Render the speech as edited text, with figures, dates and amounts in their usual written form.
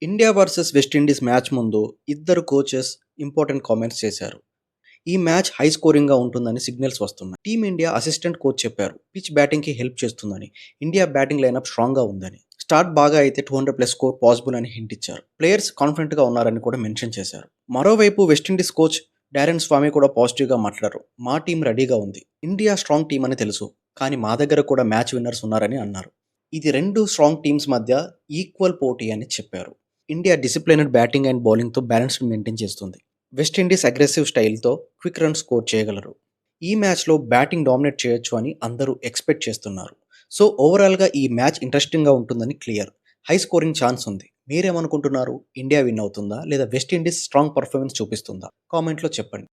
India versus West Indies match ముందు ఇద్దరు coaches important comments చేశారు. ఈ మ్యాచ్ హై స్కోరింగ్‌గా ఉంటుందని సిగ్నల్స్ వస్తున్నాయి. టీమిండియా అసిస్టెంట్ కోచ్ చెప్పారు పిచ్ బ్యాటింగ్‌కి హెల్ప్ చేస్తుందని. ఇండియా బ్యాటింగ్ లైనప్ స్ట్రాంగ్‌గా ఉందని. స్టార్ట్ బాగా అయితే 200+ స్కోర్ పాసిబుల్ అని హింట్ ఇచ్చారు. ప్లేయర్స్ కాన్ఫిడెంట్‌గా ఉన్నారని కూడా మెన్షన్ చేశారు. మరోవైపు వెస్టిండీస్ కోచ్ డారెన్ స్వామి కూడా పాజిటివ్‌గా మాట్లాడారు. మా టీం రెడీగా ఉంది. ఇండియా స్ట్రాంగ్ టీం అని తెలుసు. కానీ మా దగ్గర కూడా మ్యాచ్ విన్నర్స్ ఉన్నారని అన్నారు. ఇది రెండు స్ట్రాంగ్ టీమ్స్ మధ్య ఈక్వల్ పోటీ అని చెప్పారు. ఇండియా డిసిప్లైనడ్ బ్యాటింగ్ అండ్ బౌలింగ్తో బ్యాలెన్స్డ్ మెయింటైన్ చేస్తుంది. వెస్టిండీస్ అగ్రెసివ్ స్టైల్తో క్విక్ రన్ స్కోర్ చేయగలరు. ఈ మ్యాచ్లో బ్యాటింగ్ డామినేట్ చేయొచ్చు అని అందరూ ఎక్స్పెక్ట్ చేస్తున్నారు. సో ఓవరాల్గా ఈ మ్యాచ్ ఇంట్రెస్టింగ్గా ఉంటుందని క్లియర్. హై స్కోరింగ్ ఛాన్స్ ఉంది. మీరేమనుకుంటున్నారు? ఇండియా విన్ అవుతుందా లేదా వెస్టిండీస్ స్ట్రాంగ్ పర్ఫార్మెన్స్ చూపిస్తుందా? కామెంట్లో చెప్పండి.